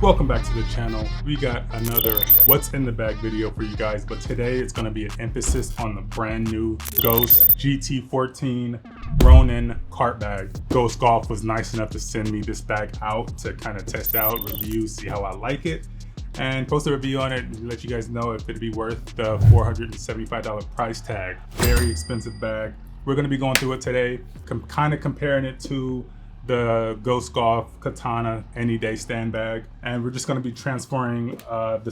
Welcome back to the channel. We got another what's in the bag video for you guys, but today it's going to be an emphasis on the brand new Ghost GT-14 RONIN cart bag. Ghost Golf was nice enough to send me this bag out to kind of test out, review, see how I like it, and post a review on it and let you guys know if it'd be worth the $475 price tag. Very expensive bag. We're going to be going through it today, kind of comparing it to the Ghost Golf Katana Any Day stand bag, and we're just going to be transferring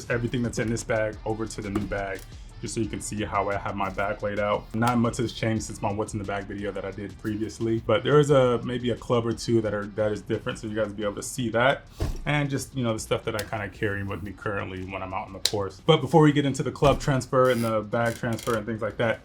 everything that's in this bag over to the new bag, just so you can see how I have my bag laid out. Not much has changed since my what's in the bag video that I did previously, but there is maybe a club or two that is different, so you guys will be able to see that, and just, you know, the stuff that I kind of carry with me currently when I'm out on the course. But before we get into the club transfer and the bag transfer and things like that,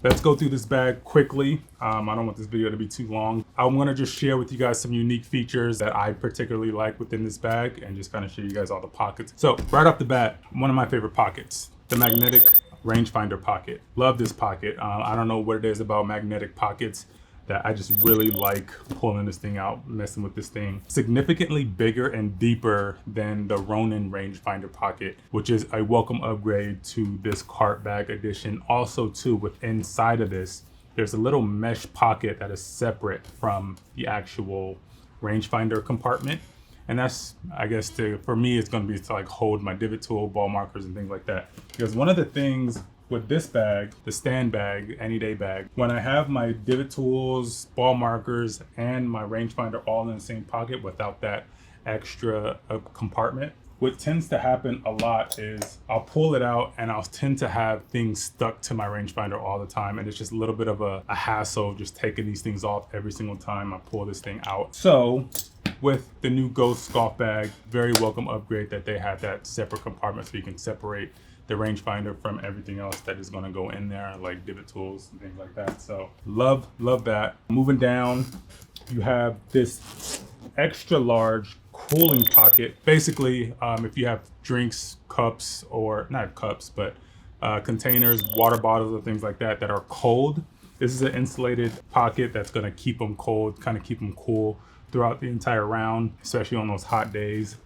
let's go through this bag quickly. I don't want this video to be too long. I'm gonna just share with you guys some unique features that I particularly like within this bag and just kind of show you guys all the pockets. So right off the bat, one of my favorite pockets, the magnetic rangefinder pocket. Love this pocket. I don't know what it is about magnetic pockets that I just really like pulling this thing out, messing with this thing. Significantly bigger and deeper than the RONIN rangefinder pocket, which is a welcome upgrade to this cart bag edition. Also too, with inside of this, there's a little mesh pocket that is separate from the actual rangefinder compartment. And that's, I guess, for me, it's gonna be to like hold my divot tool, ball markers, and things like that. Because one of the things with this bag, the stand bag, any day bag, when I have my divot tools, ball markers, and my rangefinder all in the same pocket without that extra compartment, what tends to happen a lot is I'll pull it out and I'll tend to have things stuck to my rangefinder all the time, and it's just a little bit of a hassle just taking these things off every single time I pull this thing out. So with the new Ghost Golf bag, very welcome upgrade that they have that separate compartment so you can separate the rangefinder from everything else that is going to go in there, like divot tools and things like that. So love that. Moving down, you have this extra large cooling pocket. Basically, if you have drinks, cups, or not cups, but containers, water bottles, or things like that are cold, this is an insulated pocket that's going to keep them cold, kind of keep them cool throughout the entire round, especially on those hot days.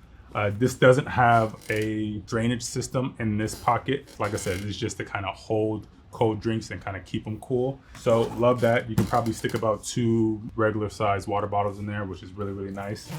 This doesn't have a drainage system in this pocket. Like I said, it's just to kind of hold cold drinks and kind of keep them cool. So love that. You can probably stick about 2 regular size water bottles in there, which is really, really nice.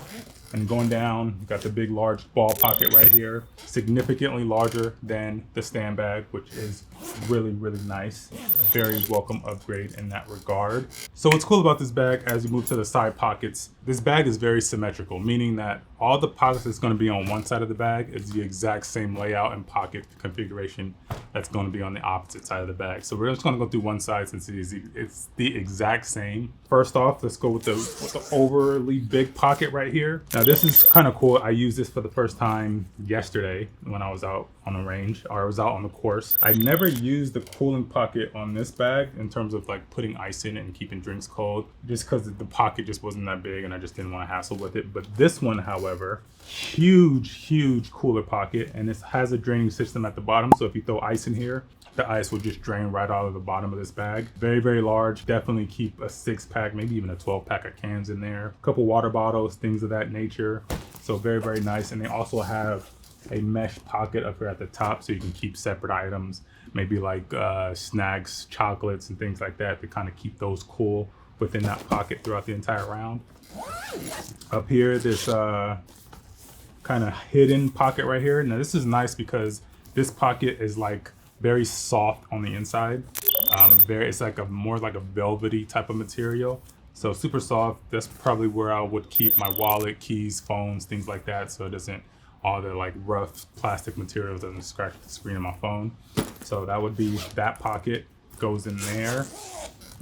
And going down, you got the big, large ball pocket right here, significantly larger than the stand bag, which is really, really nice. Very welcome upgrade in that regard. So what's cool about this bag, as you move to the side pockets, this bag is very symmetrical, meaning that all the pockets that's going to be on one side of the bag is the exact same layout and pocket configuration that's going to be on the opposite side of the bag. So we're just going to go through one side since it's the exact same. First off, let's go with the overly big pocket right here. Now this is kind of cool. I used this for the first time yesterday when I was out on the range, or I was out on the course. I never used the cooling pocket on this bag in terms of like putting ice in it and keeping drinks cold, just because the pocket just wasn't that big and I just didn't want to hassle with it. But this one, however, huge cooler pocket, and this has a draining system at the bottom. So if you throw ice in here, the ice will just drain right out of the bottom of this bag. Very, very large. Definitely keep a 6-pack, maybe even a 12-pack of cans in there. A couple water bottles, things of that nature. So very, very nice. And they also have a mesh pocket up here at the top so you can keep separate items, maybe like snacks, chocolates, and things like that to kind of keep those cool within that pocket throughout the entire round. Up here, this kind of hidden pocket right here. Now this is nice because this pocket is like very soft on the inside. It's like more like a velvety type of material. So super soft. That's probably where I would keep my wallet, keys, phones, things like that. So it doesn't, all the like rough plastic materials doesn't scratch the screen of my phone. So that would be that pocket, goes in there.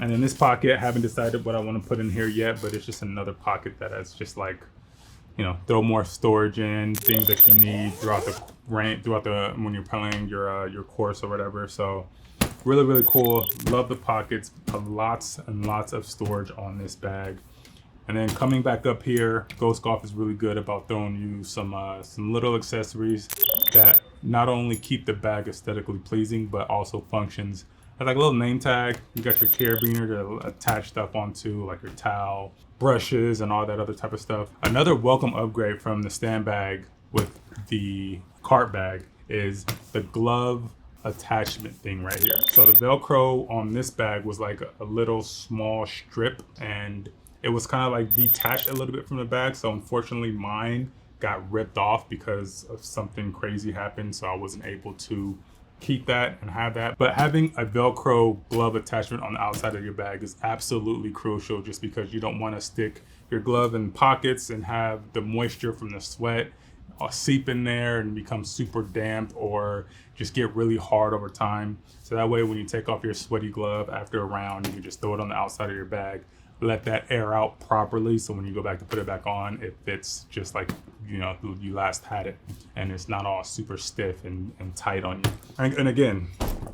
And then this pocket, I haven't decided what I want to put in here yet, but it's just another pocket that has just like, you know, throw more storage in, things that you need throughout when you're playing your course or whatever. So really, really cool. Love the pockets. Lots and lots of storage on this bag. And then coming back up here, Ghost Golf is really good about throwing you some little accessories that not only keep the bag aesthetically pleasing, but also functions as like a little name tag. You got your carabiner to attach stuff onto, like your towel, brushes, and all that other type of stuff. Another welcome upgrade from the stand bag with the cart bag is the glove attachment thing right here. So the Velcro on this bag was like a little small strip, and it was kind of like detached a little bit from the bag. So unfortunately mine got ripped off because of something crazy happened. So I wasn't able to keep that and have that. But having a Velcro glove attachment on the outside of your bag is absolutely crucial, just because you don't want to stick your glove in pockets and have the moisture from the sweat seep in there and become super damp or just get really hard over time. So that way when you take off your sweaty glove after a round, you can just throw it on the outside of your bag, let that air out properly, so when you go back to put it back on, it fits just like, you know, you last had it, and it's not all super stiff and tight on you. And again,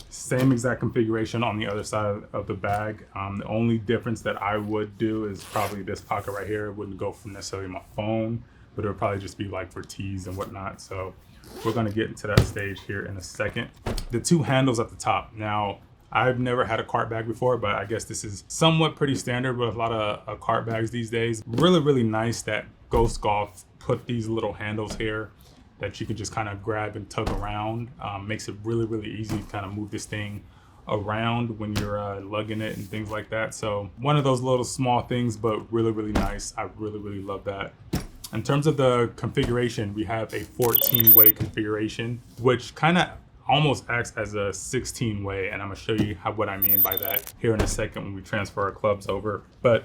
same exact configuration on the other side of the bag. The only difference that I would do is probably this pocket right here. It wouldn't go for necessarily my phone, but it would probably just be like for tees and whatnot. So we're gonna get into that stage here in a second. The two handles at the top. Now, I've never had a cart bag before, but I guess this is somewhat pretty standard with a lot of cart bags these days. Really, really nice that Ghost Golf put these little handles here that you can just kind of grab and tug around. Makes it really, really easy to kind of move this thing around when you're lugging it and things like that. So one of those little small things, but really, really nice. I really, really love that. In terms of the configuration, we have a 14-way configuration, which kind of almost acts as a 16-way, and I'm gonna show you what I mean by that here in a second when we transfer our clubs over. But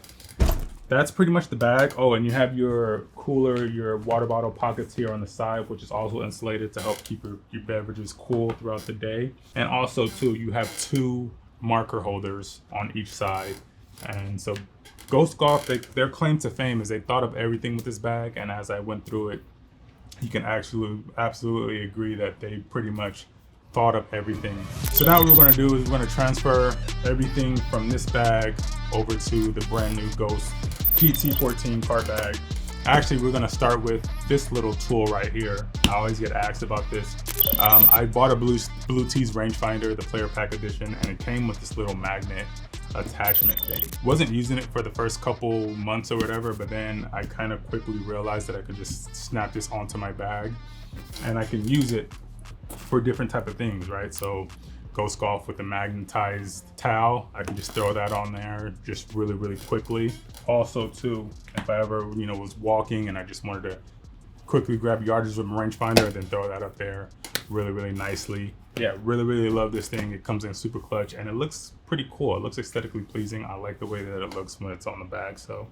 that's pretty much the bag. Oh, and you have your cooler, your water bottle pockets here on the side, which is also insulated to help keep your beverages cool throughout the day. And also too, you have two marker holders on each side. And so Ghost Golf, their claim to fame is they thought of everything with this bag, and as I went through it, you can actually absolutely agree that they pretty much thought of everything. So now what we're gonna do is we're gonna transfer everything from this bag over to the brand new Ghost GT-14 cart bag. Actually, we're gonna start with this little tool right here. I always get asked about this. I bought a Blue Tees rangefinder, the player pack edition, and it came with this little magnet attachment thing. Wasn't using it for the first couple months or whatever, but then I kind of quickly realized that I could just snap this onto my bag and I can use it for different type of things, right? So Ghost Golf with the magnetized towel, I can just throw that on there just really, really quickly. Also too, if I ever, you know, was walking and I just wanted to quickly grab yardage with my rangefinder, then throw that up there really, really nicely. Yeah, really, really love this thing. It comes in super clutch and it looks pretty cool. It looks aesthetically pleasing. I like the way that it looks when it's on the bag, so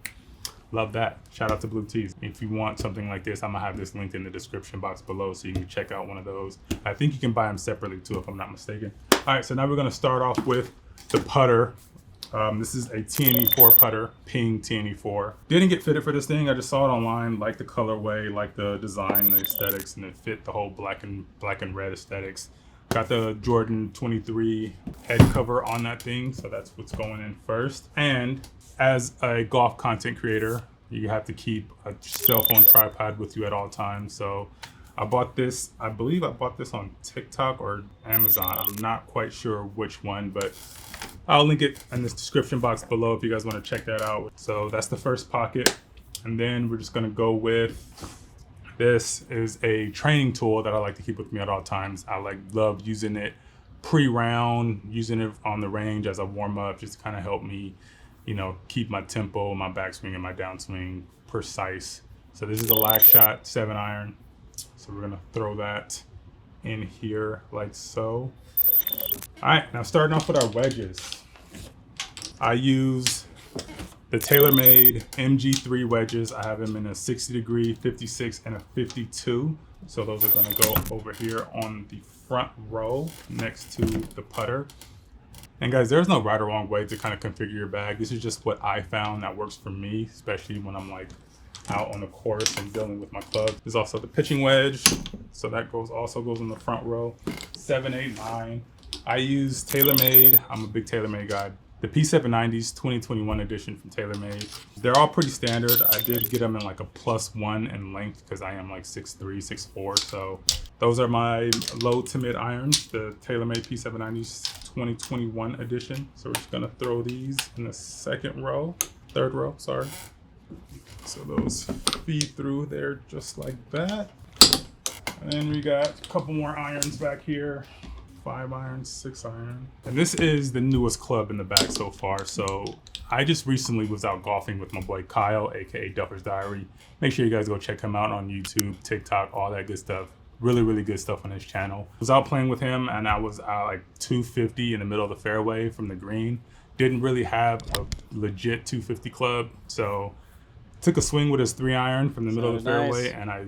love that. Shout out to Blue Tees. If you want something like this, I'm gonna have this linked in the description box below so you can check out one of those. I think you can buy them separately too, if I'm not mistaken. All right, so now we're gonna start off with the putter. This is a TNE4 putter, Ping TNE4. Didn't get fitted for this thing. I just saw it online, like the colorway, like the design, the aesthetics, and it fit the whole black and red aesthetics. Got the Jordan 23 head cover on that thing, so that's what's going in first. And as a golf content creator, you have to keep a cell phone tripod with you at all times. So I bought this, I believe I bought this on TikTok or Amazon. I'm not quite sure which one, but I'll link it in this description box below if you guys want to check that out. So that's the first pocket. And then we're just gonna go with, this is a training tool that I like to keep with me at all times. I love using it pre-round, using it on the range as a warm up, just to kind of help me, you know, keep my tempo, my backswing and my downswing precise. So this is a lag shot 7-iron. So we're gonna throw that in here like so. All right, now starting off with our wedges. I use the TaylorMade MG3 wedges. I have them in a 60 degree, 56, and a 52. So those are gonna go over here on the front row next to the putter. And guys, there's no right or wrong way to kind of configure your bag. This is just what I found that works for me, especially when I'm like out on the course and dealing with my club. There's also the pitching wedge. So that also goes in the front row. 7, 8, 9. I use TaylorMade. I'm a big TaylorMade guy. The P790s 2021 edition from TaylorMade. They're all pretty standard. I did get them in like a +1 in length because I am like 6'3", 6'4". So those are my low to mid irons, the TaylorMade P790s 2021 edition. So we're just gonna throw these in the third row, sorry. So those feed through there just like that. And then we got a couple more irons back here. 5 iron, 6 iron. And this is the newest club in the bag so far. So I just recently was out golfing with my boy Kyle, aka Duffer's Diary. Make sure you guys go check him out on YouTube, TikTok, all that good stuff. Really, really good stuff on his channel. I was out playing with him and I was out like 250 in the middle of the fairway from the green. Didn't really have a legit 250 club. So took a swing with his 3 iron from the middle of the fairway and I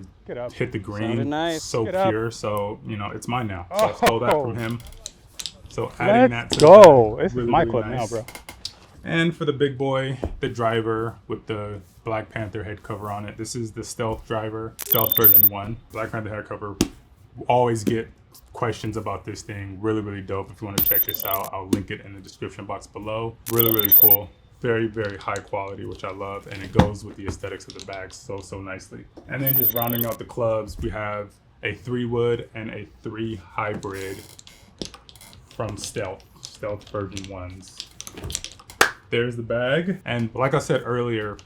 hit the green. So pure. So, you know, it's mine now. So I stole that from him. So adding that to go. This is my club now, bro. And for the big boy, the driver with the Black Panther head cover on it. This is the Stealth driver, Stealth version 1. Black Panther head cover. Always get questions about this thing. Really, really dope. If you want to check this out, I'll link it in the description box below. Really, really cool. Very, very high quality, which I love. And it goes with the aesthetics of the bag so nicely. And then just rounding out the clubs, we have a 3-wood and a 3 hybrid from Stealth version 1s. There's the bag. And like I said earlier,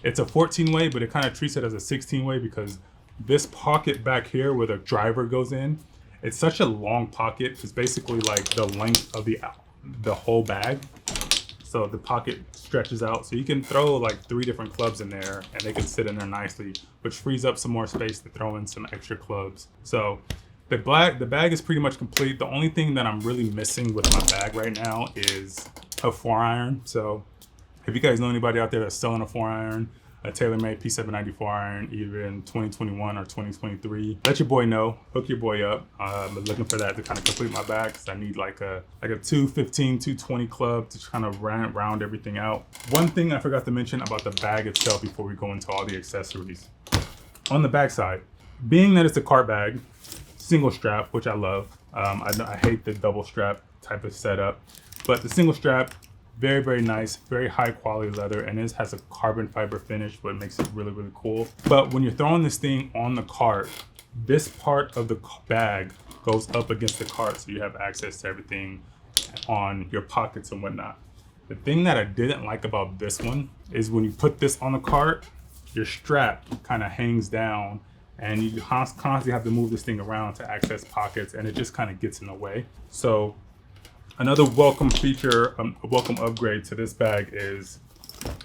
it's a 14-way, but it kind of treats it as a 16-way because this pocket back here where the driver goes in, it's such a long pocket. It's basically like the length of the whole bag. So the pocket stretches out. So you can throw like 3 different clubs in there and they can sit in there nicely, which frees up some more space to throw in some extra clubs. So the bag is pretty much complete. The only thing that I'm really missing with my bag right now is a 4-iron. So if you guys know anybody out there that's selling a 4-iron, a TaylorMade P790 4-iron, either in 2021 or 2023, let your boy know. Hook your boy up. I'm looking for that to kind of complete my bag because I need like a 215, 220 club to kind of round everything out. One thing I forgot to mention about the bag itself before we go into all the accessories. On the back side, being that it's a cart bag, single strap, which I love. I hate the double strap type of setup, but the single strap, very, very nice, very high quality leather, and it has a carbon fiber finish, but it makes it really, really cool. But when you're throwing this thing on the cart, this part of the bag goes up against the cart, so you have access to everything on your pockets and whatnot. The thing that I didn't like about this one is when you put this on the cart, your strap kind of hangs down and you constantly have to move this thing around to access pockets, and it just kind of gets in the way. So another welcome feature, a welcome upgrade to this bag is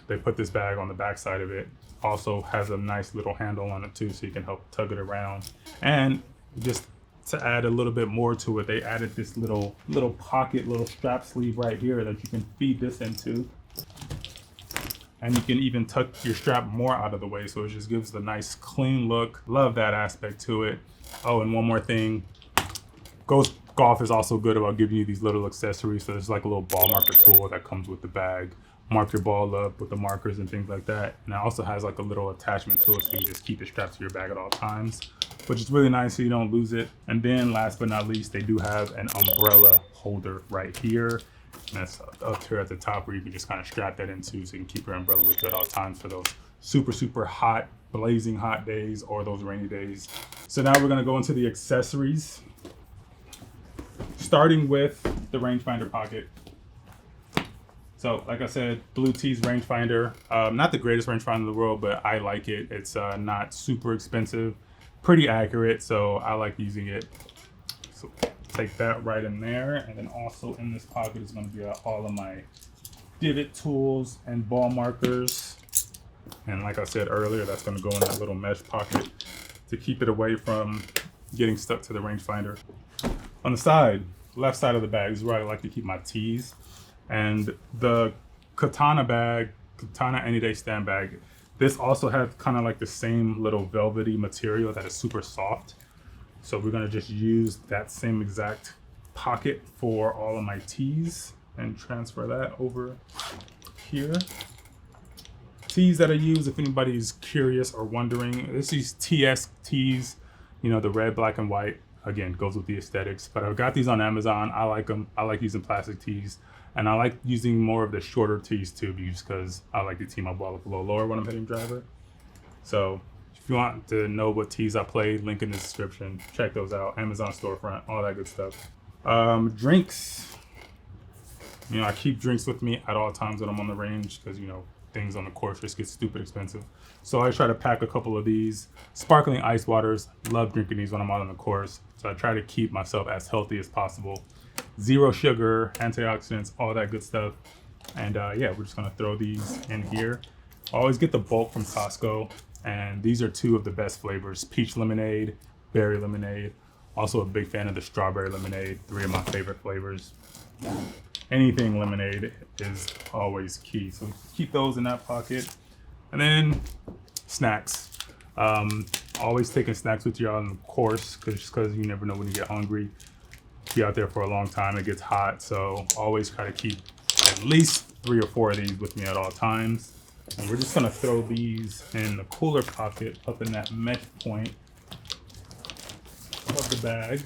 they put this bag on the back side of it. Also has a nice little handle on it too, so you can help tug it around. And just to add a little bit more to it, they added this little pocket, little strap sleeve right here that you can feed this into. And you can even tuck your strap more out of the way, so it just gives the nice clean look. Love that aspect to it. Oh, and one more thing, Ghost Golf is also good about giving you these little accessories. So there's like a little ball marker tool that comes with the bag. Mark your ball up with the markers and things like that. And it also has like a little attachment to it, so you can just keep it strapped to your bag at all times, which is really nice so you don't lose it. And then last but not least, they do have an umbrella holder right here. And that's up here at the top where you can just kind of strap that into so you can keep your umbrella with you at all times for those super, super hot, blazing hot days or those rainy days. So now we're gonna go into the accessories, starting with the rangefinder pocket. So like I said, Blue Tees rangefinder, not the greatest rangefinder in the world, but I like it. It's not super expensive, pretty accurate, so I like using it. So take that right in there, and then also in this pocket is going to be all of my divot tools and ball markers. And like I said earlier, that's going to go in that little mesh pocket to keep it away from getting stuck to the rangefinder. On the side, left side of the bag is where I like to keep my tees. And the Katana Anyday Stand bag, this also has kind of like the same little velvety material that is super soft. So we're gonna just use that same exact pocket for all of my tees and transfer that over here. Tees that I use, if anybody's curious or wondering, this is TS tees, you know, the red, black, and white. Again, goes with the aesthetics, but I got these on Amazon. I like them. I like using plastic tees, and I like using more of the shorter tees too, because I like to tee my ball up a little lower when I'm hitting driver. So if you want to know what tees I play, link in the description. Check those out. Amazon storefront, all that good stuff. Drinks. You know, I keep drinks with me at all times when I'm on the range because, you know, things on the course just get stupid expensive. So I try to pack a couple of these. Sparkling ice waters, love drinking these when I'm out on the course. So I try to keep myself as healthy as possible. Zero sugar, antioxidants, all that good stuff. And yeah, we're just gonna throw these in here. I always get the bulk from Costco, and these are two of the best flavors: peach lemonade, berry lemonade. Also a big fan of the strawberry lemonade, 3 of my favorite flavors. Anything lemonade is always key. So keep those in that pocket. And then snacks. Always taking snacks with you on the course, because you never know when you get hungry. Be out there for a long time, it gets hot. So always try to keep at least 3 or 4 of these with me at all times. And we're just gonna throw these in the cooler pocket up in that mesh point of the bag.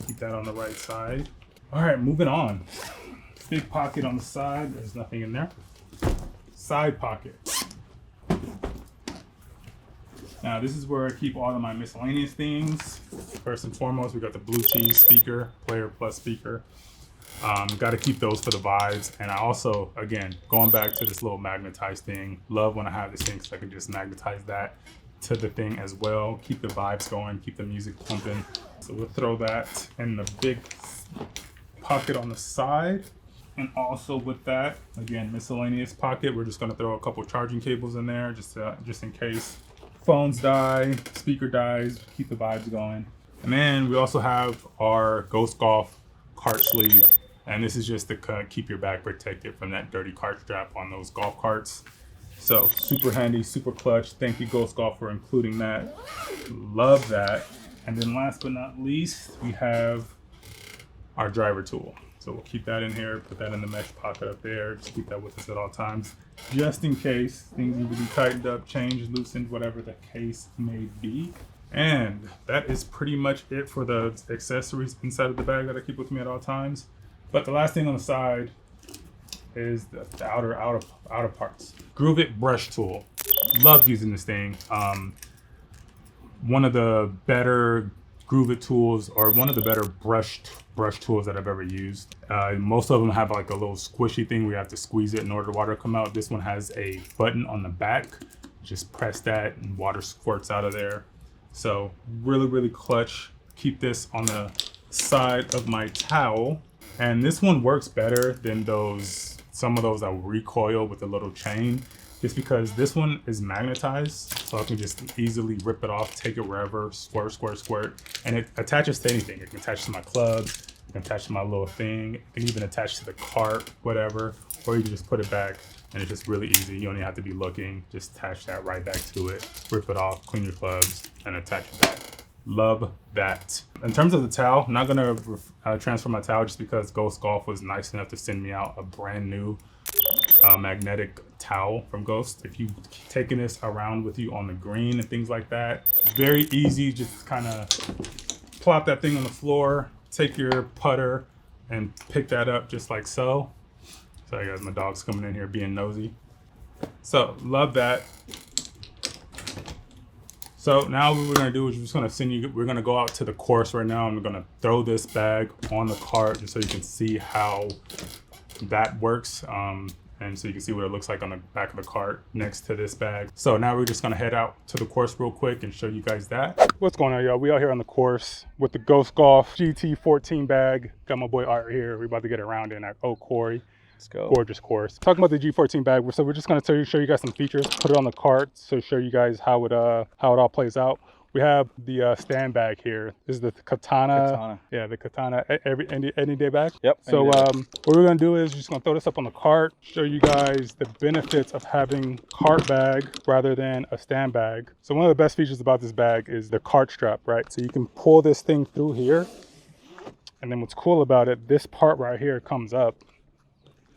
Keep that on the right side. All right, moving on. Big pocket on the side, there's nothing in there. Side pocket. Now this is where I keep all of my miscellaneous things. First and foremost, we got the Bluetooth speaker, Player Plus speaker. Got to keep those for the vibes. And I also, again, going back to this little magnetized thing, love when I have this thing because I can just magnetize that to the thing as well. Keep the vibes going, keep the music pumping. So we'll throw that in the big pocket on the side. And also with that, again, miscellaneous pocket, we're just gonna throw a couple charging cables in there just in case phones die, speaker dies, keep the vibes going. And then we also have our Ghost Golf cart sleeve. And this is just to keep your bag protected from that dirty cart strap on those golf carts. So super handy, super clutch. Thank you, Ghost Golf, for including that. Love that. And then last but not least, we have our driver tool. So we'll keep that in here, put that in the mesh pocket up there. Just keep that with us at all times, just in case things need to be tightened up, changed, loosened, whatever the case may be. And that is pretty much it for the accessories inside of the bag that I keep with me at all times. But the last thing on the side is the outer parts. Groove It brush tool. Love using this thing. One of the better Groove It tools, or one of the better brush tools that I've ever used. Most of them have like a little squishy thing where you have to squeeze it in order for water to come out. This one has a button on the back. Just press that and water squirts out of there. So really, really clutch. Keep this on the side of my towel. And this one works better than some of those that recoil with a little chain, just because this one is magnetized, so I can just easily rip it off, take it wherever, squirt, squirt, squirt. And it attaches to anything. It can attach to my clubs, it can attach to my little thing, it can even attach to the cart, whatever, or you can just put it back, and it's just really easy. You don't even have to be looking, just attach that right back to it, rip it off, clean your clubs, and attach it back. Love that. In terms of the towel, I'm not gonna transfer my towel just because Ghost Golf was nice enough to send me out a brand new magnetic towel from Ghost. If you've taken this around with you on the green and things like that, very easy. Just kind of plop that thing on the floor, take your putter and pick that up just like so. Sorry guys, my dog's coming in here being nosy. So love that. So now what we're gonna do is we're gonna go out to the course right now. I'm gonna throw this bag on the cart just so you can see how that works. And so you can see what it looks like on the back of the cart next to this bag. So now we're just gonna head out to the course real quick and show you guys that. What's going on, y'all? We out here on the course with the Ghost Golf GT-14 bag. Got my boy Art here. We're about to get around in at Oak Quarry. Let's go. Gorgeous course. Talking about the G14 bag, so we're just gonna show you guys some features, put it on the cart, so show you guys how it all plays out. We have the stand bag here. This is the Katana. Yeah, the Katana any day bag. Yep. So what we're gonna do is just gonna throw this up on the cart, show you guys the benefits of having cart bag rather than a stand bag. So one of the best features about this bag is the cart strap, right? So you can pull this thing through here, and then what's cool about it, this part right here comes up,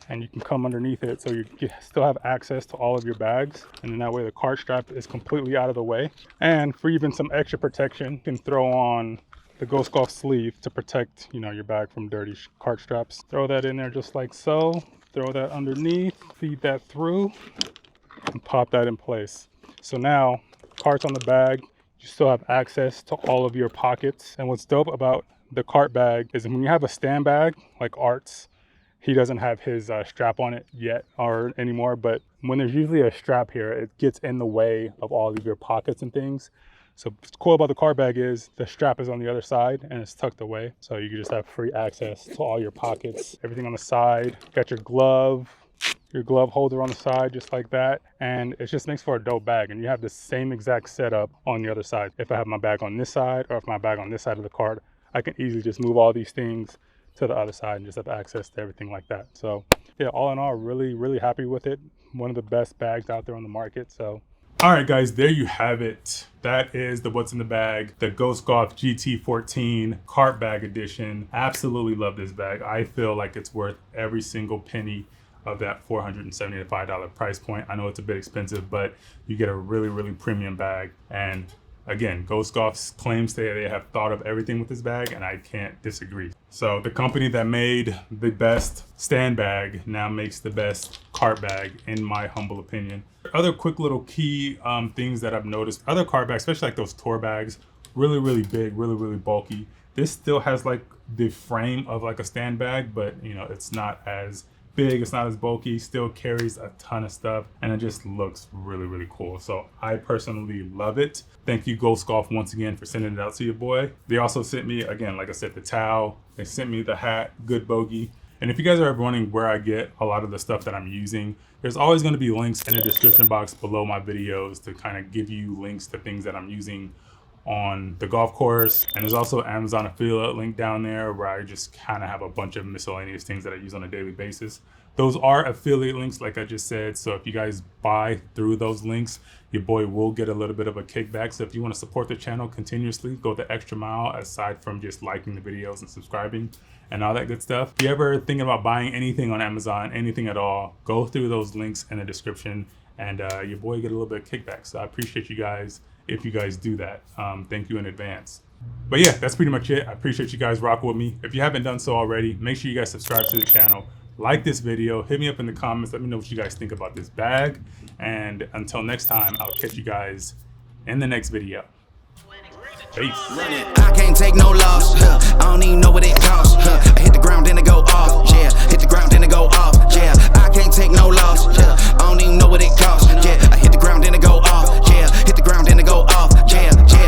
and you can come underneath it, so you still have access to all of your bags, and then that way the cart strap is completely out of the way. And for even some extra protection, you can throw on the Ghost Golf sleeve to protect, you know, your bag from dirty cart straps. Throw that in there just like so, throw that underneath, feed that through, and pop that in place. So now cart's on the bag, you still have access to all of your pockets. And what's dope about the cart bag is when you have a stand bag like Art's, He doesn't have his strap on it yet or anymore, but when there's usually a strap here, it gets in the way of all of your pockets and things. So what's cool about the cart bag is the strap is on the other side and it's tucked away. So you can just have free access to all your pockets, everything on the side. Got your glove holder on the side, just like that. And it just makes for a dope bag. And you have the same exact setup on the other side. If I have my bag on this side or if my bag on this side of the cart, I can easily just move all these things to the other side and just have access to everything like that. So yeah, all in all, really, really happy with it. One of the best bags out there on the market. So all right, guys, there you have it. That is the what's in the bag, the Ghost Golf GT-14 cart bag edition. Absolutely love this bag. I feel like it's worth every single penny of that $475 price point. I know it's a bit expensive, but you get a really, really premium bag. And again, Ghost Golf claims they have thought of everything with this bag, and I can't disagree. So the company that made the best stand bag now makes the best cart bag, in my humble opinion. Other quick little key things that I've noticed, other cart bags, especially like those tour bags, really, really big, really, really bulky. This still has like the frame of like a stand bag, but you know, it's not as big, it's not as bulky, still carries a ton of stuff, and it just looks really, really cool. So I personally love it. Thank you, Ghost Golf, once again for sending it out to your boy. They also sent me, again, like I said, the towel. They sent me the hat, Good Bogey. And if you guys are ever wondering where I get a lot of the stuff that I'm using, there's always going to be links in the description box below my videos to kind of give you links to things that I'm using on the golf course. And there's also Amazon affiliate link down there where I just kind of have a bunch of miscellaneous things that I use on a daily basis. Those are affiliate links, like I just said. So if you guys buy through those links, your boy will get a little bit of a kickback. So if you want to support the channel continuously, go the extra mile aside from just liking the videos and subscribing and all that good stuff. If you ever thinking about buying anything on Amazon, anything at all, go through those links in the description and your boy get a little bit of kickback. So I appreciate you guys if you guys do that. Thank you in advance. But yeah, that's pretty much it. I appreciate you guys rocking with me. If you haven't done so already, make sure you guys subscribe to the channel. Like this video, hit me up in the comments, let me know what you guys think about this bag. And until next time, I'll catch you guys in the next video. Peace. I can't take no loss. I don't even know what it costs. I hit the ground, then it go off. Yeah, hit the ground, then it go off.